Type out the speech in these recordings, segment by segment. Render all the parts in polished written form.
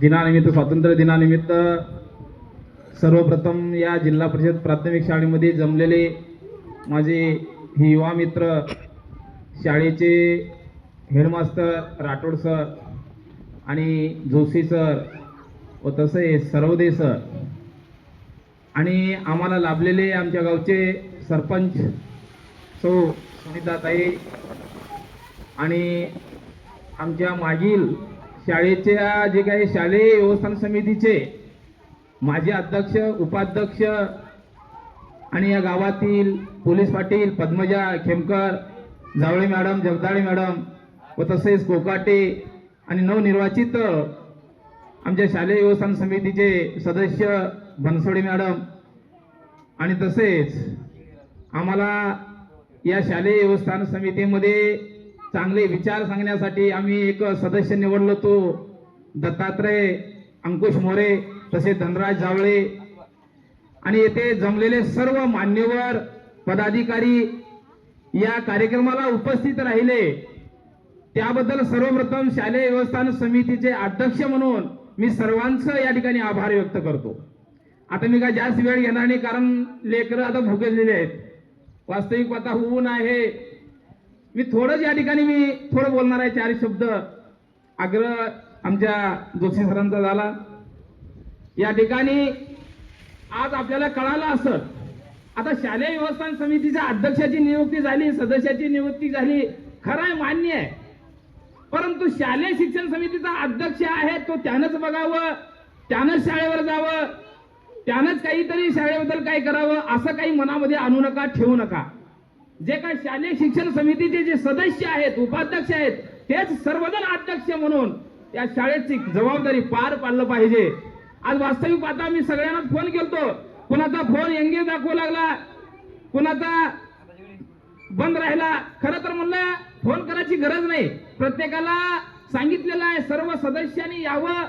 दिनानिमित्त स्वातंत्र्य दिनानिमित्त सर्वप्रथम या जिल्हा परिषद प्राथमिक शाळेमध्ये जमलेले माझे हे युवा मित्र, शाळेचे हेडमास्टर राठोड सर आणि जोशी सर व तसे सर्वदे सर आणि आम्हाला लाभलेले आमच्या गावचे सरपंच सौ सुनीताताई आणि आमच्या मागील शाळेच्या जे काही शालेय व्यवस्थापन समितीचे माजी अध्यक्ष, उपाध्यक्ष आणि या गावातील police Patil Padmaja Khemkar, Jawale madam, Jagdale madam व तसेच कोकाटे आणि नवनिर्वाचित आमच्या शालेय व्यवस्थापन समितीचे सदस्य बनसोडे मॅडम आणि तसेच आम्हाला या शालेय व्यवस्थापन समितीमध्ये चांगले विचार सांगण्यासाठी आम्ही एक सदस्य निवडलो, तो दत्तात्रय अंकुश मोरे तसेच धनराज जावळे आणि येथे जमलेले सर्व मान्यवर पदाधिकारी या कार्यक्रमाला उपस्थित राहिले त्याबद्दल सर्वप्रथम शालेय व्यवस्थापन समितीचे अध्यक्ष म्हणून मी सर्वांचं या ठिकाणी आभार व्यक्त करतो। आता मी काय जास्त वेळ घेणार नाही कारण लेकरं आता भुकेलेले आहेत, वास्तविक आता ऊन आहे। मी थोडंच या ठिकाणी थोडं बोलणार आहे, 4 शब्द आग्रह आमच्या जोशी सरांचा झाला। या ठिकाणी आज आपल्याला कळालं असं, आता शालेय व्यवस्थापन समितीच्या अध्यक्षाची नियुक्ती झाली, सदस्याची नियुक्ती झाली, खरं आहे, मान्य आहे, परंतु शालेय शिक्षण समितीचा अध्यक्ष आहे तो त्यानंच बघावं, त्यानंच शाळेवर जावं, त्यानंच काहीतरी शाळेबद्दल काय करावं असं काही मनामध्ये आणू नका, ठेवू नका। जे काही शालेय शिक्षण समितीचे जे सदस्य आहेत, उपाध्यक्ष आहेत, तेच सर्वजण अध्यक्ष म्हणून या शाळेची जबाबदारी पार पाडलं पाहिजे। आज वास्तविक पाहता मी सगळ्यांना फोन केलतो, कुणाचा फोन एंगेज दाखवू लागला, कुणाचा बंद राहिला। खरं तर म्हणलं फोन करायची गरज नाही, प्रत्येकाला सांगितलेलं आहे सर्व सदस्यांनी यावं,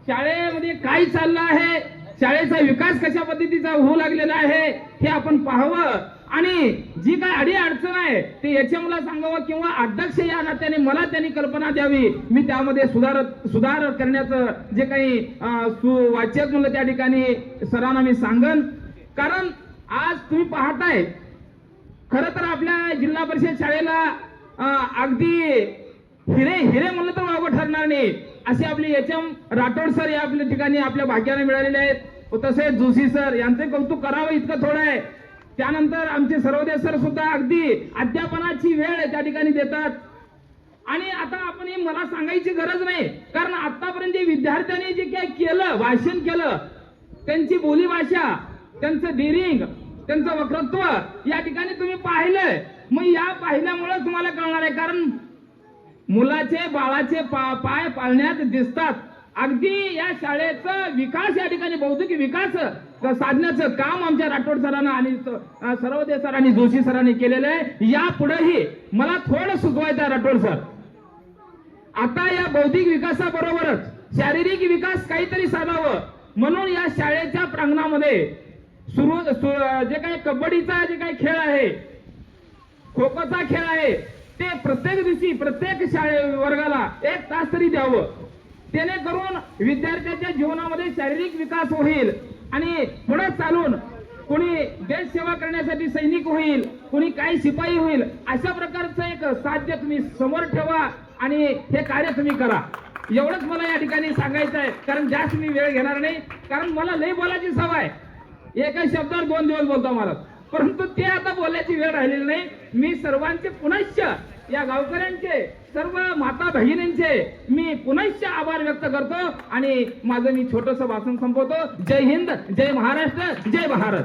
शाळेमध्ये काय चाललं आहे, शाळेचा विकास कशा पद्धतीचा होऊ लागलेला आहे हे आपण पाहावं आणि जी काय अडी अडचण आहे ते याच्या मला सांगावं किंवा अध्यक्ष या नात्याने मला त्यांनी कल्पना द्यावी, मी त्यामध्ये सुधार करण्याचं जे काही वाचक म्हणलं त्या ठिकाणी सरांना मी सांगन। कारण आज तुम्ही पाहताय खरं तर आपल्या जिल्हा परिषद शाळेला अगदी हिरे म्हणलं तर वावं ठरणार नाही असे आपले एचएम राठोड सर या आपल्या ठिकाणी आपल्या भाग्याने मिळालेले आहेत, तसेच जोशी सर यांचे कौतुक करावं इतकं थोडं आहे। त्यानंतर आमचे सर्वदे सर सुद्धा अगदी अध्यापनाची वेळ त्या ठिकाणी देतात आणि आता आपण हे मला सांगायची गरज नाही, कारण आतापर्यंत जे विद्यार्थ्यांनी जे काही केलं, भाषण केलं, त्यांची बोलीभाषा, त्यांचं डेअरिंग, त्यांचं वक्तृत्व या ठिकाणी तुम्ही पाहिलंय, मग या पाहिल्यामुळे तुम्हाला कळणार आहे। कारण मुलाचे बाळाचे पाय पाळण्यात दिसतात, अगदी या शाळेचा विकास या ठिकाणी बौद्धिक विकास साधण्याचं काम आमच्या राठोड सरांना आणि सर्वदे सर आणि जोशी सरांनी केलेलं आहे। यापुढेही मला थोडं सुचवायचं आहे राठोड सर, आता या बौद्धिक विकासाबरोबरच शारीरिक विकास काहीतरी साधावं म्हणून या शाळेच्या प्रांगणामध्ये जे काही कबड्डीचा जे काही खेळ आहे, खो खोचा खेळ आहे, ते प्रत्येक दिवशी प्रत्येक शाळे वर्गाला 1 तास तरी द्यावं, जेणेकरून विद्यार्थ्यांच्या जीवनामध्ये शारीरिक विकास होईल आणि पुढे चालून कोणी देश सेवा करण्यासाठी सैनिक होईल, कोणी काही शिपाई होईल, अशा प्रकारचं एक साध्य तुम्ही समोर ठेवा आणि हे कार्य तुम्ही करा। एवढंच मला या ठिकाणी सांगायचं आहे, कारण जास्त मी वेळ घेणार नाही, कारण मला लई बोलायची सवय, एका शब्दावर 2 दिवस बोलतो मला, परंतु ते आता बोलण्याची वेळ राहिलेली नाही। मी सर्वांचे पुनश्च या गावकऱ्यांचे, सर्व माता भगिनींचे मी पुनश्च आभार व्यक्त करतो आणि माझं मी छोटंसं भाषण संपवतो। जय हिंद, जय महाराष्ट्र, जय भारत।